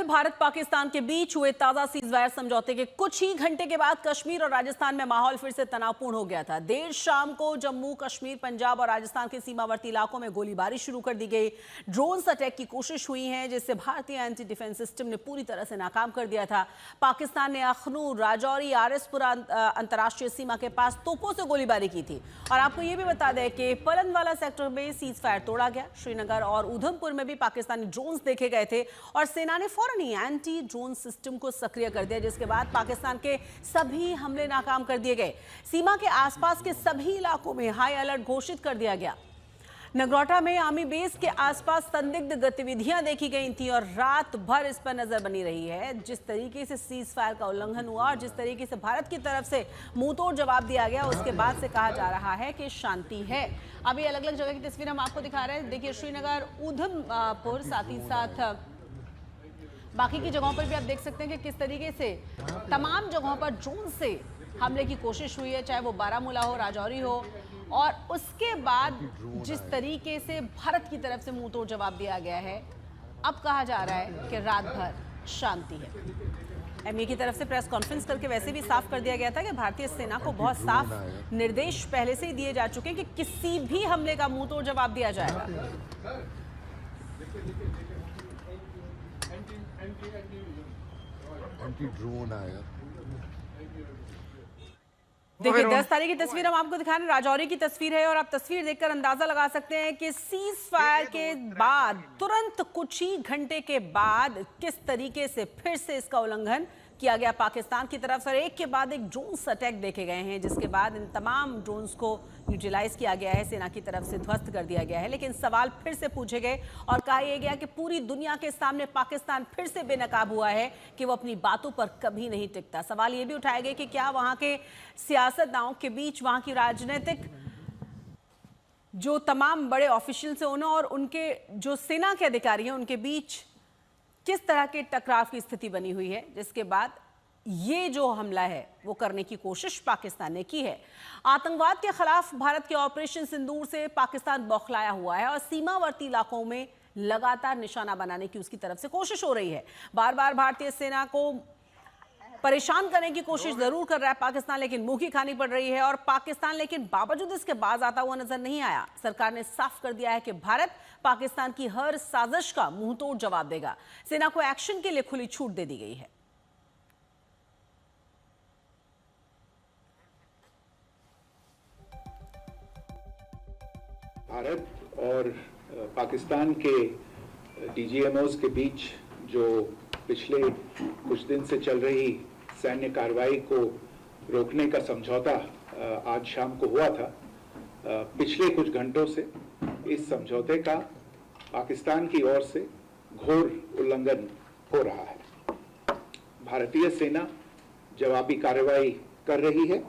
भारत पाकिस्तान के बीच हुए ताजा सीजफायर समझौते के कुछ ही घंटे के बाद कश्मीर और राजस्थान में माहौल फिर से तनावपूर्ण हो गया था। देर शाम को जम्मू कश्मीर, पंजाब और राजस्थान के सीमावर्ती इलाकों में गोलीबारी शुरू कर दी गई। ड्रोन्स अटैक की कोशिश हुई है, जिससे भारतीय एंटी डिफेंस सिस्टम ने पूरी तरह से नाकाम कर दिया था। पाकिस्तान ने अखनूर, राजौरी, आरएसपुरा अंतर्राष्ट्रीय सीमा के पास तोपों से गोलीबारी की थी। और आपको यह भी बता दें कि पलनवाला सेक्टर में सीजफायर तोड़ा गया। श्रीनगर और उधमपुर में भी पाकिस्तानी ड्रोन्स देखे गए थे और सेना ने फौरन ही एंटी ड्रोन सिस्टम को सक्रिय कर दिया, जिसके बाद पाकिस्तान के सभी हमले नाकाम कर दिए गए। सीमा के आसपास के सभी इलाकों में हाई अलर्ट घोषित कर दिया गया। नगरोटा में आर्मी बेस के आसपास संदिग्ध गतिविधियां देखी गई थी और रात भर इस पर नजर बनी रही है। जिस तरीके से सीज फायर का उल्लंघन हुआ और जिस तरीके से भारत की तरफ से मुंहतोड़ जवाब दिया गया, उसके बाद से कहा जा रहा है कि शांति है। अभी अलग अलग जगह की तस्वीर हम आपको दिखा रहे हैं। देखिए, श्रीनगर, उधमपुर, साथ ही साथ बाकी की जगहों पर भी आप देख सकते हैं कि किस तरीके से तमाम जगहों पर ड्रोन से हमले की कोशिश हुई है, चाहे वो बारामूला हो, राजौरी हो। और उसके बाद जिस तरीके से भारत की तरफ से मुंहतोड़ जवाब दिया गया है, अब कहा जा रहा है कि रात भर शांति है। एमए की तरफ से प्रेस कॉन्फ्रेंस करके वैसे भी साफ कर दिया गया था कि भारतीय सेना को बहुत साफ निर्देश पहले से ही दिए जा चुके हैं कि किसी भी हमले का मुंहतोड़ जवाब दिया जाएगा। एंटी ड्रोन आया। देखिए, 10 तारीख की तस्वीर हम आपको दिखा रहे हैं। राजौरी की तस्वीर है और आप तस्वीर देखकर अंदाजा लगा सकते हैं कि सीज फायर के बाद तुरंत कुछ ही घंटे के बाद किस तरीके से फिर से इसका उल्लंघन किया गया पाकिस्तान की तरफ से। एक के बाद एक ड्रोन्स अटैक देखे गए हैं, जिसके बाद इन तमाम ड्रोन्स को न्यूट्रलाइज किया गया है, सेना की तरफ से ध्वस्त कर दिया गया है। लेकिन सवाल फिर से पूछे गए और कहा यह गया कि पूरी दुनिया के सामने पाकिस्तान फिर से बेनकाब हुआ है कि वो अपनी बातों पर कभी नहीं टिकता। सवाल ये भी उठाए गए कि क्या वहां के सियासतदानों के बीच, वहां की राजनीतिक जो तमाम बड़े ऑफिशियल्स हैं और उनके जो सेना के अधिकारी हैं, उनके बीच किस तरह के टकराव की स्थिति बनी हुई है, जिसके बाद ये जो हमला है वो करने की कोशिश पाकिस्तान ने की है। आतंकवाद के खिलाफ भारत के ऑपरेशन सिंदूर से पाकिस्तान बौखलाया हुआ है और सीमावर्ती इलाकों में लगातार निशाना बनाने की उसकी तरफ से कोशिश हो रही है। बार बार भारतीय सेना को परेशान करने की कोशिश जरूर कर रहा है पाकिस्तान, लेकिन मुंह की खानी पड़ रही है। और पाकिस्तान लेकिन बावजूद इसके बाज आता हुआ नजर नहीं आया। सरकार ने साफ कर दिया है कि भारत पाकिस्तान की हर साजिश का मुंहतोड़ जवाब देगा। सेना को एक्शन के लिए खुली छूट दे दी गई है। भारत और पाकिस्तान के डीजीएमओज के बीच जो पिछले कुछ दिन से चल रही सैन्य कार्रवाई को रोकने का समझौता आज शाम को हुआ था। पिछले कुछ घंटों से इस समझौते का पाकिस्तान की ओर से घोर उल्लंघन हो रहा है। भारतीय सेना जवाबी कार्रवाई कर रही है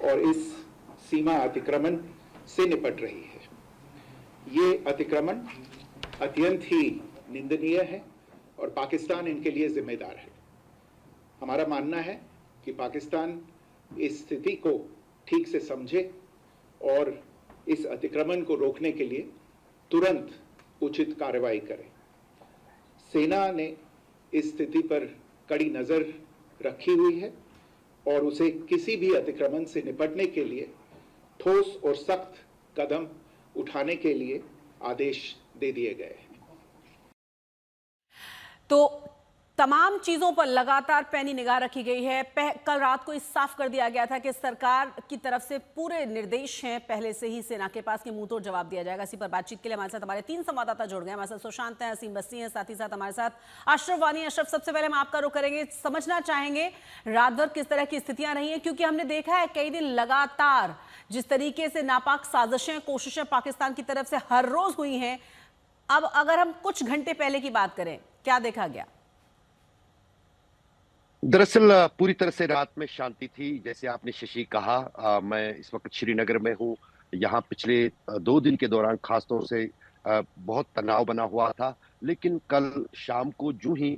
और इस सीमा अतिक्रमण से निपट रही है। ये अतिक्रमण अत्यंत ही निंदनीय है और पाकिस्तान इनके लिए जिम्मेदार है। हमारा मानना है कि पाकिस्तान इस स्थिति को ठीक से समझे और इस अतिक्रमण को रोकने के लिए तुरंत उचित कार्रवाई करे। सेना ने इस स्थिति पर कड़ी नजर रखी हुई है और उसे किसी भी अतिक्रमण से निपटने के लिए ठोस और सख्त कदम उठाने के लिए आदेश दे दिए गए हैं। तो तमाम चीजों पर लगातार पैनी निगाह रखी गई है। कल रात को इस साफ कर दिया गया था कि सरकार की तरफ से पूरे निर्देश हैं पहले से ही सेना के पास कि मुंहतोड़ जवाब दिया जाएगा। इसी पर बातचीत के लिए हमारे साथ हमारे 3 संवाददाता जुड़ गए। हमारे साथ सुशांत हैं, असीम बस्ती हैं, साथ ही साथ हमारे साथ अशरफ वानी। अशरफ, सबसे पहले हम आपका रुख करेंगे, समझना चाहेंगे रात भर किस तरह की स्थितियां रही हैं, क्योंकि हमने देखा है कई दिन लगातार जिस तरीके से नापाक साजिशें, कोशिशें पाकिस्तान की तरफ से हर रोज हुई हैं। अब अगर हम कुछ घंटे पहले की बात करें, क्या देखा गया? दरअसल पूरी तरह से रात में शांति थी। जैसे आपने शशि कहा, मैं इस वक्त श्रीनगर में हूँ। यहाँ पिछले 2 दिन के दौरान खासतौर से बहुत तनाव बना हुआ था, लेकिन कल शाम को जो ही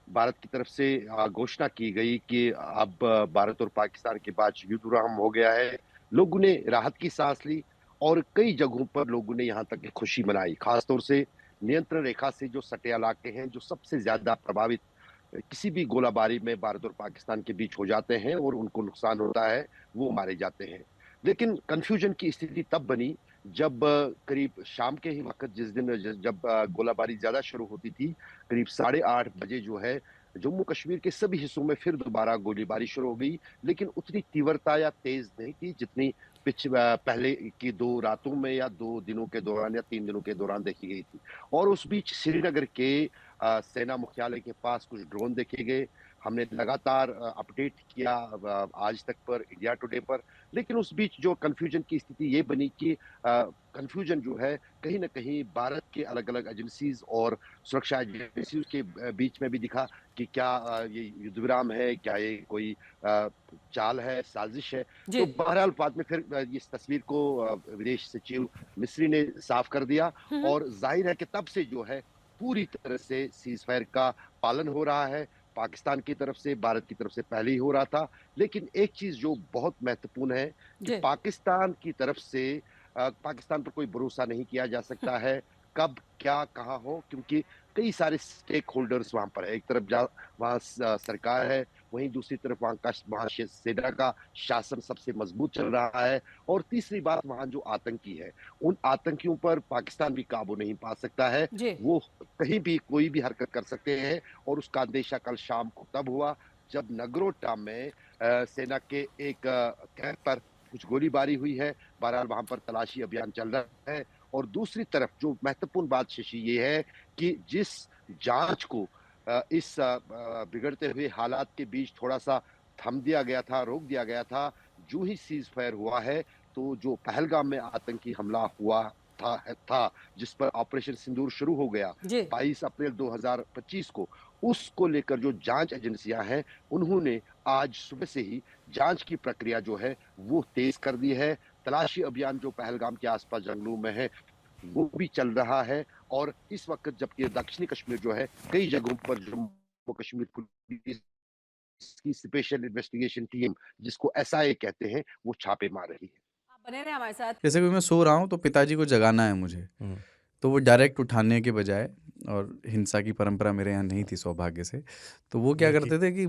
भारत की तरफ से घोषणा की गई कि अब भारत और पाकिस्तान के बीच युद्ध विराम हो गया है, लोगों ने राहत की सांस ली और कई जगहों पर लोगों ने यहाँ तक खुशी मनाई। खासतौर से नियंत्रण रेखा से जो सटे इलाके हैं, जो सबसे ज्यादा प्रभावित किसी भी गोलाबारी में भारत और पाकिस्तान के बीच हो जाते हैं और उनको नुकसान होता है, वो मारे जाते हैं। लेकिन कन्फ्यूजन की स्थिति तब बनी जब करीब शाम के ही वक़्त जिस दिन जब गोलाबारी ज़्यादा शुरू होती थी, करीब 8:30 बजे जो है जम्मू कश्मीर के सभी हिस्सों में फिर दोबारा गोलीबारी शुरू हो गई, लेकिन उतनी तीव्रता या तेज़ नहीं थी जितनी पहले की 2 रातों में या 2 दिनों के दौरान या 3 दिनों के दौरान देखी गई थी। और उस बीच श्रीनगर के सेना मुख्यालय के पास कुछ ड्रोन देखे गए। हमने लगातार अपडेट किया आज तक पर, इंडिया टुडे पर, लेकिन उस बीच जो कन्फ्यूजन की स्थिति ये बनी कि कन्फ्यूजन जो है कहीं न कहीं भारत के अलग-अलग एजेंसीज़ और सुरक्षा एजेंसीज़ के बीच में भी दिखा कि क्या ये युद्ध विराम है, क्या ये कोई चाल है, साजिश है। तो जी। बहरहाल बाद में फिर इस तस्वीर को विदेश सचिव मिस्री ने साफ कर दिया हम्म। और ज़ाहिर है कि तब से जो है पूरी तरह से सीज़ फायर का पालन हो रहा है। पाकिस्तान की तरफ से, भारत की तरफ से पहले ही हो रहा था। लेकिन एक चीज़ जो बहुत महत्वपूर्ण है कि जी। पाकिस्तान की तरफ से पाकिस्तान पर कोई भरोसा नहीं किया जा सकता है, कब, क्या, कहाँ हो, क्योंकि कई सारे स्टेक होल्डर्स वहाँ पर है। एक तरफ वहाँ सरकार है, वहीं दूसरी तरफ वहाँ सेना का शासन सबसे मजबूत चल रहा है और तीसरी बात वहाँ जो आतंकी है, उन आतंकियों पर पाकिस्तान भी काबू नहीं पा सकता है। जी। वो कहीं भी कोई भी हरकत कर सकते हैं और उसका अंदेशा कल शाम को तब हुआ जब नगरोटा में सेना के एक कैंप पर कुछ गोलीबारी हुई है। बहरहाल वहाँ पर तलाशी अभियान चल रहा है और दूसरी तरफ जो महत्वपूर्ण बात शशि ये है कि जिस जांच को इस बिगड़ते हुए हालात के बीच थोड़ा-सा थम दिया गया था, रोक दिया गया था, जो ही सीज़ फायर हुआ है, तो जो पहलगाम में आतंकी हमला हुआ था, जिस पर ऑपरेशन सिंदूर शुरू हो गया, जी। 22 अप्रैल 2025 को, उसको लेकर जो जांच एजेंसियां हैं, उन्होंने आज सुबह से ही जांच की प्रक्रिया जो है, वो तेज कर दी है। तलाशी अभियान जो पहलगाम के आसपास जंगलों में है, वो भी चल रहा है और इस वक़्त जबकि दक्षिणी कश्मीर जो है, कई जगहों पर जम्मू कश्मीर पुलिस की स्पेशल इन्वेस्टिगेशन टीम, जिसको एसआईए कहते हैं, वो छापे मार रही है। आप बने रहे हमारे साथ। जैसे कि मैं सो रहा हूँ तो पिताजी को जगाना है मुझे, तो वो डायरेक्ट उठाने के बजाय, और हिंसा की परंपरा मेरे यहाँ नहीं थी सौभाग्य से, तो वो क्या करते थे कि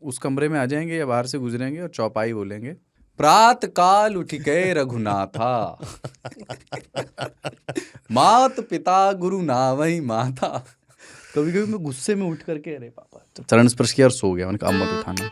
उस कमरे में आ जाएंगे या बाहर से गुजरेंगे और चौपाई बोलेंगे, प्रात काल उठ गए रघुनाथा मात पिता गुरु नावई माता। कभी कभी मैं गुस्से में उठ करके अरे पापा, तो चरण स्पर्श किया और सो गया। मैंने कहा अब मत उठाना।